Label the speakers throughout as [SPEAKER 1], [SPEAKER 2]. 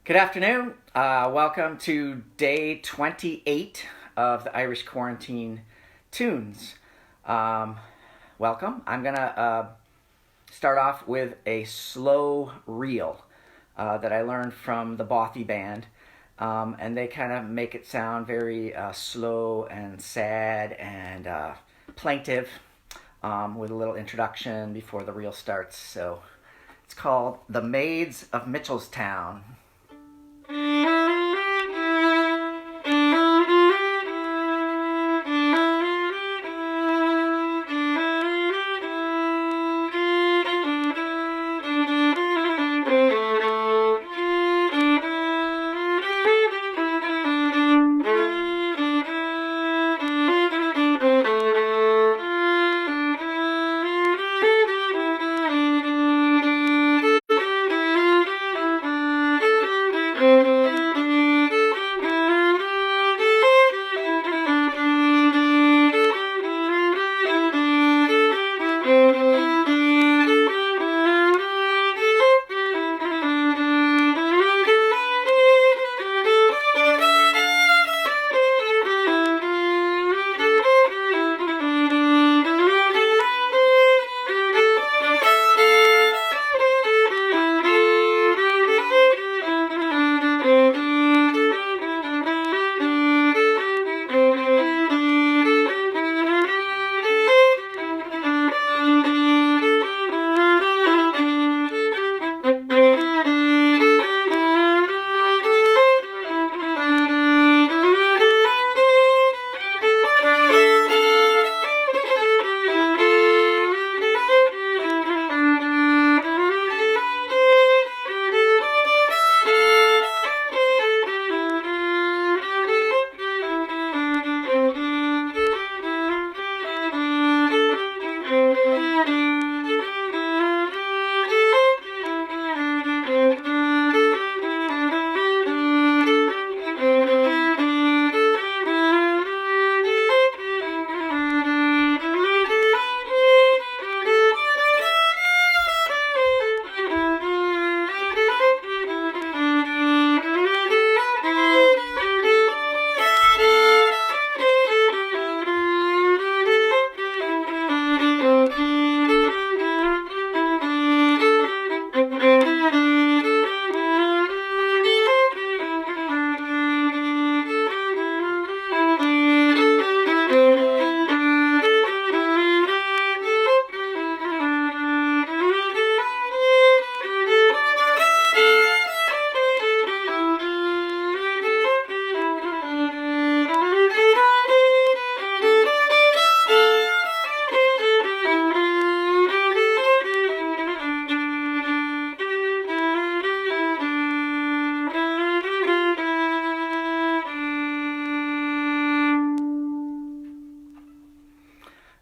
[SPEAKER 1] Good afternoon. Welcome to day 28 of the Irish Quarantine Tunes. Welcome. I'm going to start off with a slow reel that I learned from the Bothy Band. And they kind of make it sound very slow and sad and plaintive with a little introduction before the reel starts. So it's called The Maids of Mitchelstown.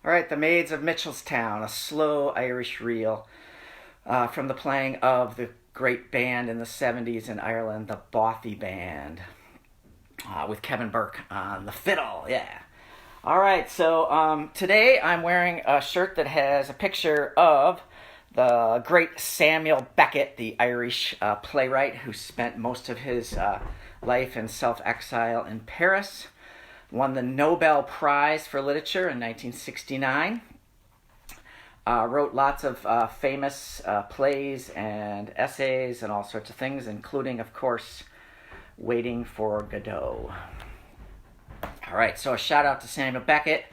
[SPEAKER 1] All right, The Maids of Mitchelstown, a slow Irish reel from the playing of the great band in the 70s in Ireland, the Bothy Band, with Kevin Burke on the fiddle, yeah. All right, so today I'm wearing a shirt that has a picture of the great Samuel Beckett, the Irish playwright who spent most of his life in self-exile in Paris. Won the Nobel Prize for Literature in 1969. Wrote lots of famous plays and essays and all sorts of things, including, of course, Waiting for Godot. All right, so a shout out to Samuel Beckett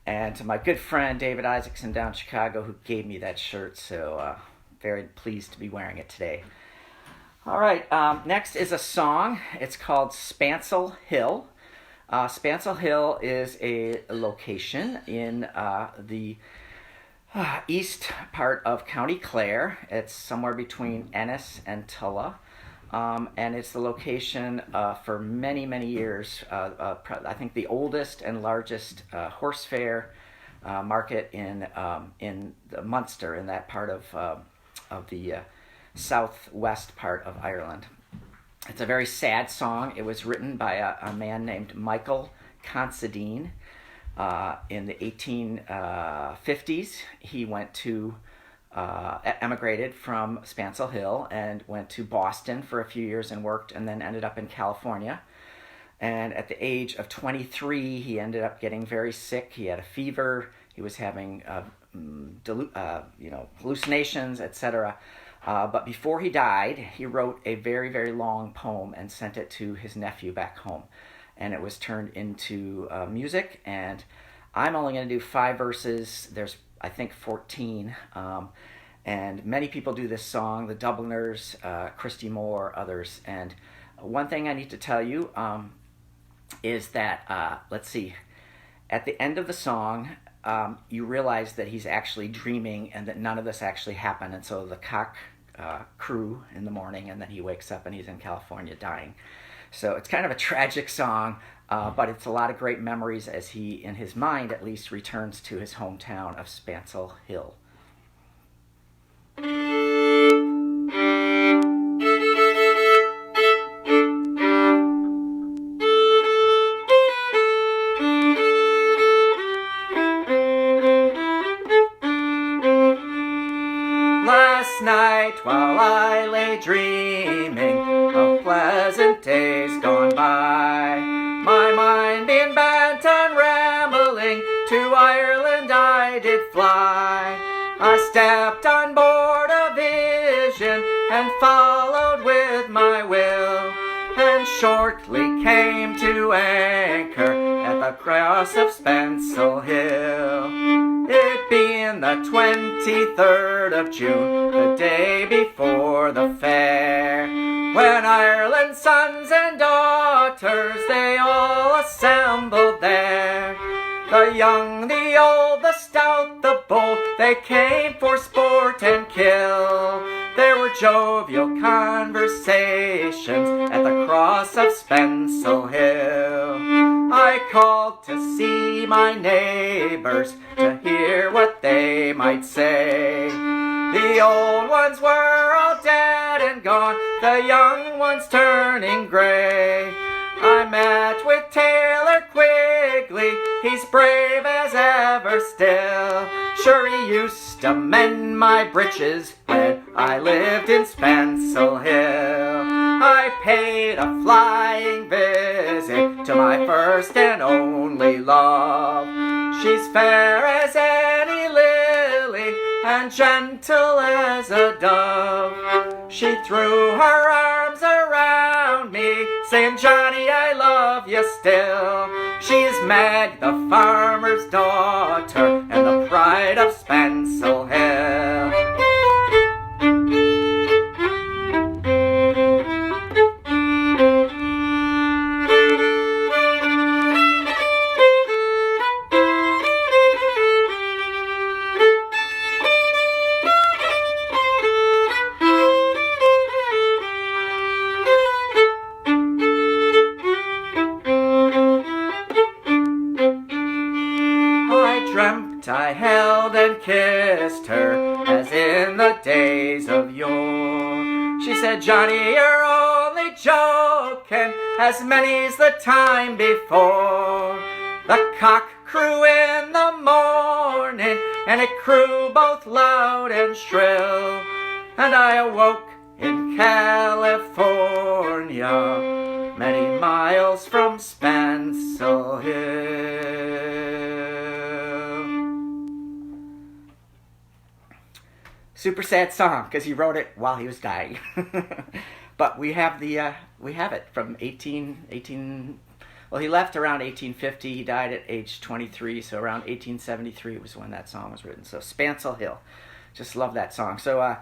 [SPEAKER 1] and to my good friend David Isaacson down in Chicago who gave me that shirt, so very pleased to be wearing it today. All right, next is a song. It's called Spancil Hill. Spancil Hill is a location in the east part of County Clare. It's somewhere between Ennis and Tulla. And it's the location for many, many years. I think the oldest and largest horse fair market in the Munster, in that part of the southwest part of Ireland. It's a very sad song. It was written by a man named Michael Considine in the 1850s. He went to emigrated from Spancil Hill and went to Boston for a few years and worked, and then ended up in California. And at the age of 23, he ended up getting very sick. He had a fever. He was having hallucinations, etc. But before he died, he wrote a very, very long poem and sent it to his nephew back home. And it was turned into music. And I'm only going to do 5 verses. There's, I think, 14. And many people do this song, the Dubliners, Christy Moore, others. And one thing I need to tell you is that, let's see, at the end of the song, you realize that he's actually dreaming and that none of this actually happened. And so the cock crew in the morning, and then he wakes up and he's in California dying. So it's kind of a tragic song, but it's a lot of great memories as he, in his mind at least, returns to his hometown of Spancil Hill. Last night while I lay dreaming of pleasant days gone by, my mind being bent on rambling, to Ireland I did fly. I stepped on board a vision and followed with my will, and shortly came to anchor at the cross of Spancil Hill. It being the 23rd of June, the day before the fair, when Ireland's sons and daughters, they all assembled there. The young, the old, the stout, the bold, they came for sport and kill. There were jovial conversations at the cross of Spancil Hill. I called to see my neighbors, to hear what they might say. The old ones were all dead and gone, the young ones turning gray. I met with Taylor Quigley, he's brave as ever still. Sure he used to mend my breeches when I lived in Spancil Hill. I paid a flying visit to my first and only love. She's fair as any lily and gentle as a dove. She threw her arms around me, saying, Johnny, I love you still. She's Meg, the farmer's daughter, and the pride of Spancil Hill. I held and kissed her as in the days of yore. She said, Johnny, you're only joking, as many's the time before. The cock crew in the morning, and it crew both loud and shrill, and I awoke in California, many miles from Spancil Hill. Super sad song because he wrote it while he was dying. But we have it from 18. Well, he left around 1850. He died at age 23, so around 1873 was when that song was written. So Spancil Hill, just love that song. So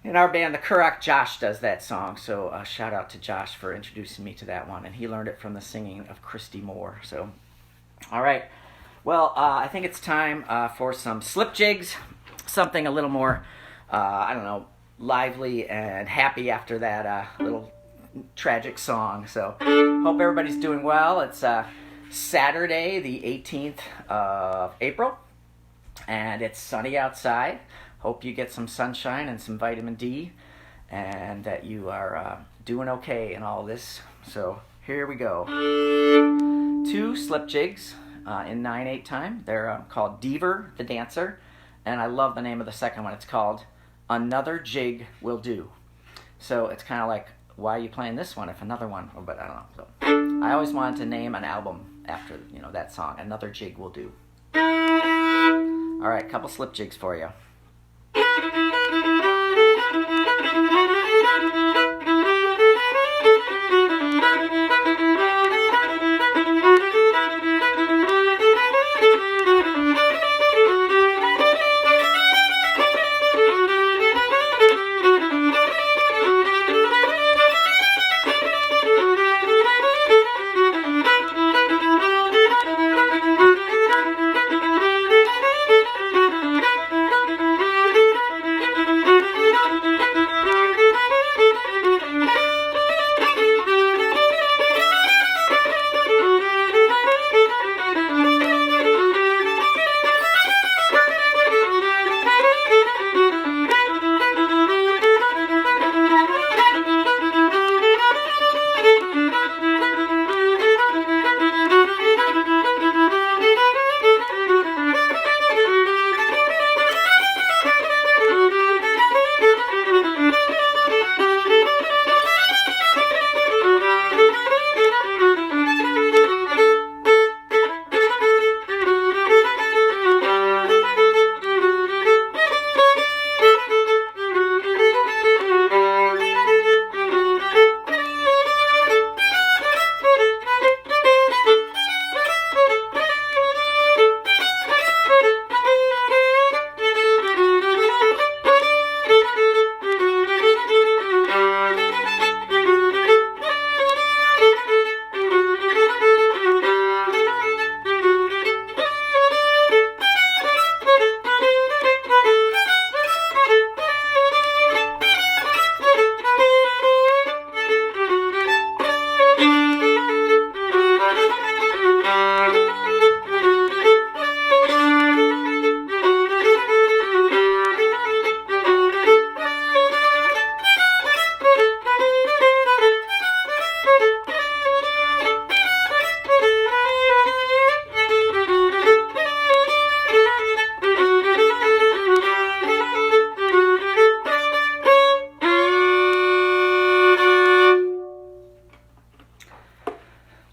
[SPEAKER 1] in our band, the Curragh, Josh does that song. So shout out to Josh for introducing me to that one, and he learned it from the singing of Christy Moore. So, all right. Well, I think it's time for some slip jigs, something a little more, I don't know, lively and happy after that little tragic song. So hope everybody's doing well. It's Saturday, the 18th of April, and it's sunny outside. Hope you get some sunshine and some vitamin D, and that you are doing okay in all this. So here we go. 2 slip jigs in 9/8 time. They're called Deaver the Dancer, and I love the name of the second one. It's called Another Jig Will Do. So it's kind of like, why are you playing this one if another one? But I don't know. So I always wanted to name an album after, you know, that song. Another Jig Will Do. All right, couple slip jigs for you.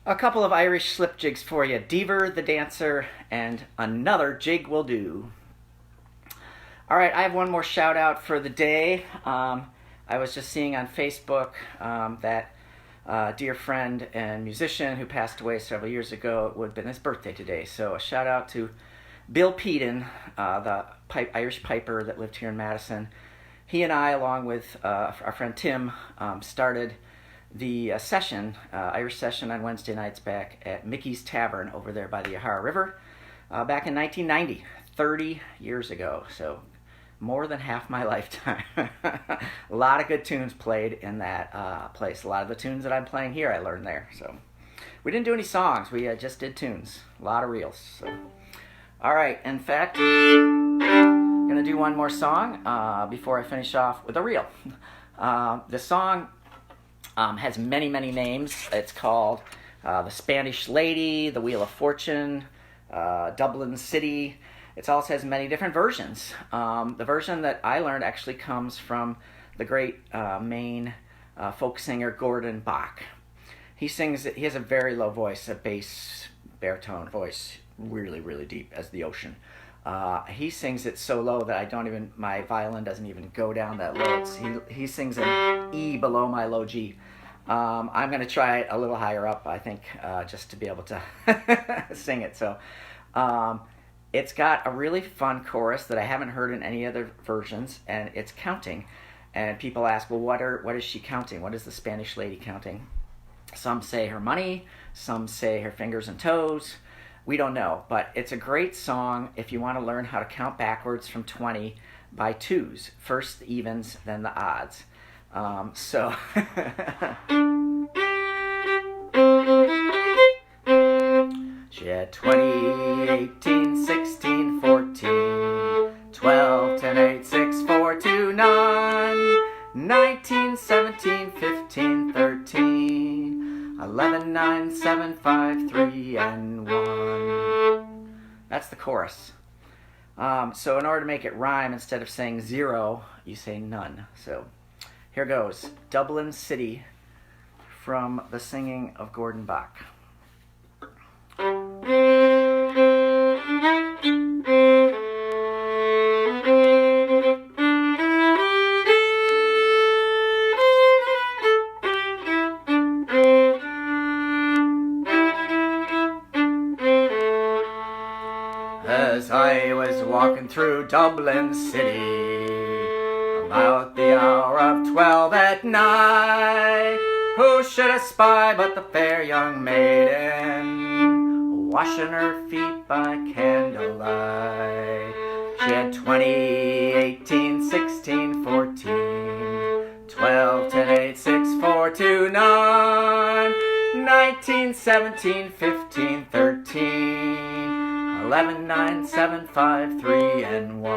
[SPEAKER 1] A couple of Irish slip jigs for you. Deaver the Dancer and Another Jig Will Do. All right, I have one more shout out for the day. I was just seeing on Facebook that a dear friend and musician who passed away several years ago, it would have been his birthday today. So a shout out to Bill Peden, the Irish piper that lived here in Madison. He and I, along with our friend Tim, started the Irish session on Wednesday nights back at Mickey's Tavern over there by the Yahara River back in 1990, 30 years ago. So more than half my lifetime. A lot of good tunes played in that place. A lot of the tunes that I'm playing here I learned there. So we didn't do any songs. We just did tunes. A lot of reels. So. All right. In fact, I'm going to do one more song before I finish off with a reel. The song has many, many names. It's called The Spanish Lady, The Wheel of Fortune, Dublin City. It also has many different versions. The version that I learned actually comes from the great Maine folk singer Gordon Bach. He has a very low voice, a bass baritone voice, really, really deep as the ocean. He sings it so low that my violin doesn't even go down that low. He sings an E below my low G. I'm going to try it a little higher up, I think, just to be able to sing it. So it's got a really fun chorus that I haven't heard in any other versions, and it's counting. And people ask, well, what is she counting? What is the Spanish lady counting? Some say her money, some say her fingers and toes. We don't know, but it's a great song if you want to learn how to count backwards from 20 by twos. First the evens, then the odds. She had 20, 18, 16, 14, 12, 10, 8, 6, 4, 2, 9, 19, 17, 15, 13, 11, 9, 7, 5, 3, and 1. That's the chorus. So in order to make it rhyme, instead of saying 0, you say none. So here goes. Dublin City from the singing of Gordon Bach. As I was walking through Dublin City, about the hour of 12 at night, who should I spy but the fair young maiden, washing her feet by candlelight. She had 20, 18, 16, 14, 12, 10, 8, 6, 4, 2, 9, 19, 17, 15, 13, 11, 9, 7, 5, 3, and 1.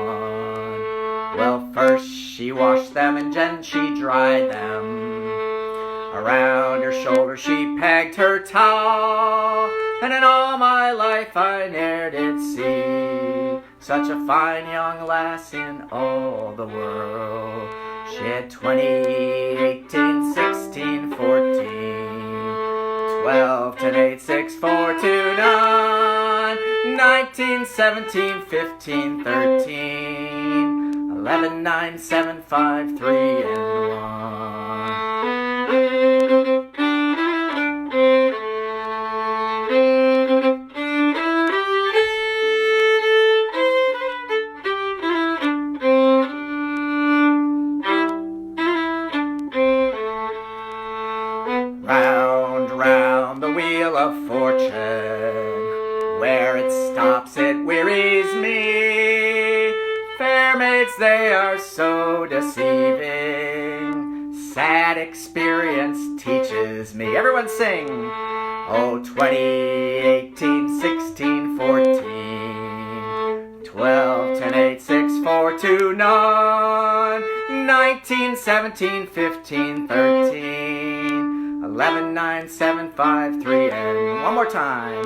[SPEAKER 1] Well, first she washed them and then she dried them. Around her shoulder she pegged her towel, and in all my life I ne'er did see such a fine young lass in all the world. She had 20, 18, 16, 14, 12, 10, 8, 6, 4, 2, 9, 19, 17, 15, 13, 11, 9, 7, 5, 3, and 1. Round, round the wheel of fortune, where it stops it wearies me. Fair maids, they are so deceiving, sad experience teaches me. Everyone sing! Oh, 20, 18, 16, 14, 12, 10, 8, 6, 4, 2, 9, 19, 17, 15, 13, 11, 9, 7, 5, 3, and one more time.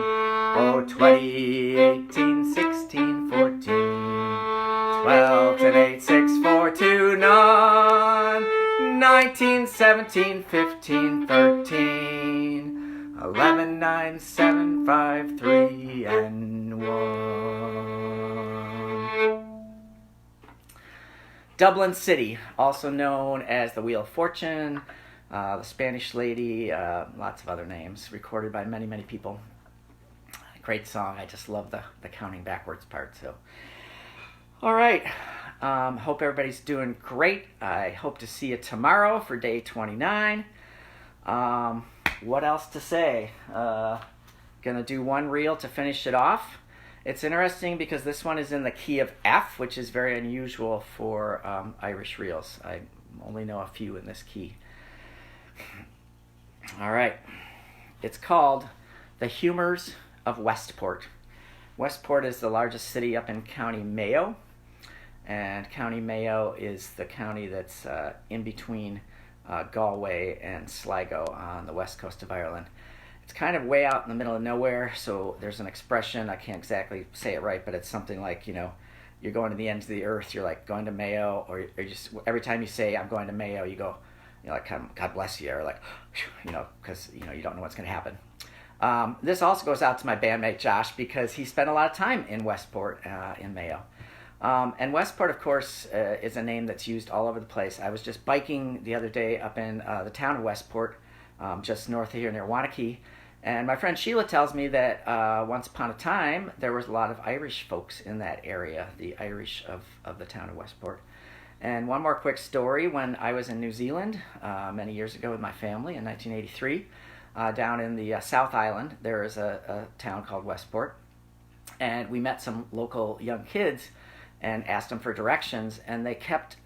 [SPEAKER 1] Oh, 20, 18, 16, 14, 12, 10, 8, 6, 4, 2, 9, 19, 17, 15, 13, 11, 9, 7, 5, 3, and 1. Dublin City, also known as the Wheel of Fortune, the Spanish Lady, lots of other names, recorded by many, many people. Great song. I just love the counting backwards part. So, all right. Hope everybody's doing great. I hope to see you tomorrow for day 29. What else to say? Gonna do one reel to finish it off. It's interesting because this one is in the key of F, which is very unusual for Irish reels. I only know a few in this key. All right. It's called The Humours of Westport. Westport is the largest city up in County Mayo, and County Mayo is the county that's in between Galway and Sligo on the west coast of Ireland. It's kind of way out in the middle of nowhere, so there's an expression, I can't exactly say it right, but it's something like, you know, you're going to the ends of the earth, you're like going to Mayo, or just every time you say I'm going to Mayo, you go, you know, like God bless you, or like, you know, because you know you don't know what's going to happen. This also goes out to my bandmate Josh because he spent a lot of time in Westport in Mayo. And Westport, of course, is a name that's used all over the place. I was just biking the other day up in the town of Westport, just north of here near Wanakee, and my friend Sheila tells me that once upon a time there was a lot of Irish folks in that area, the Irish of the town of Westport. And one more quick story, when I was in New Zealand many years ago with my family in 1983, down in the South Island, there is a town called Westport, and we met some local young kids and asked them for directions, and they kept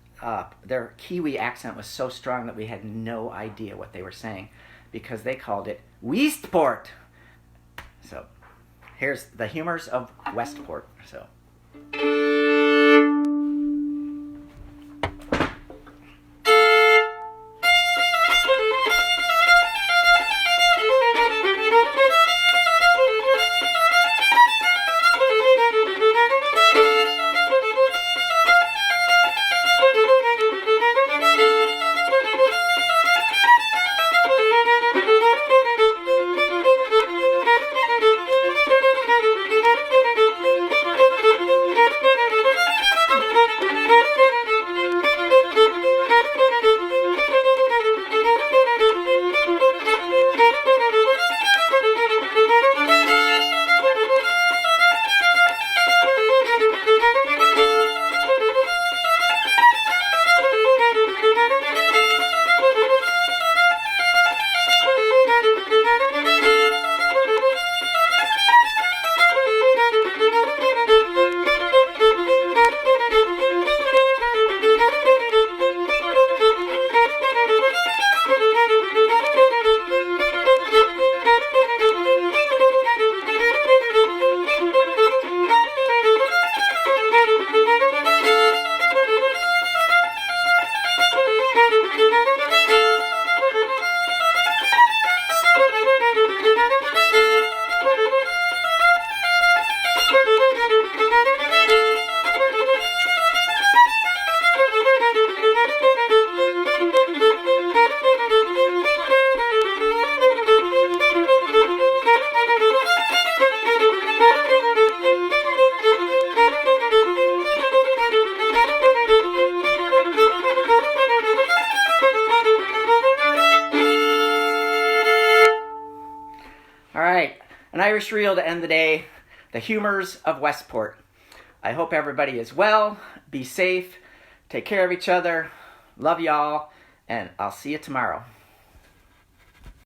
[SPEAKER 1] their Kiwi accent was so strong that we had no idea what they were saying because they called it Westport. So here's the Humours of Westport. So. Irish reel to end the day, the Humours of Westport. I hope everybody is well, be safe, take care of each other, love y'all, and I'll see you tomorrow.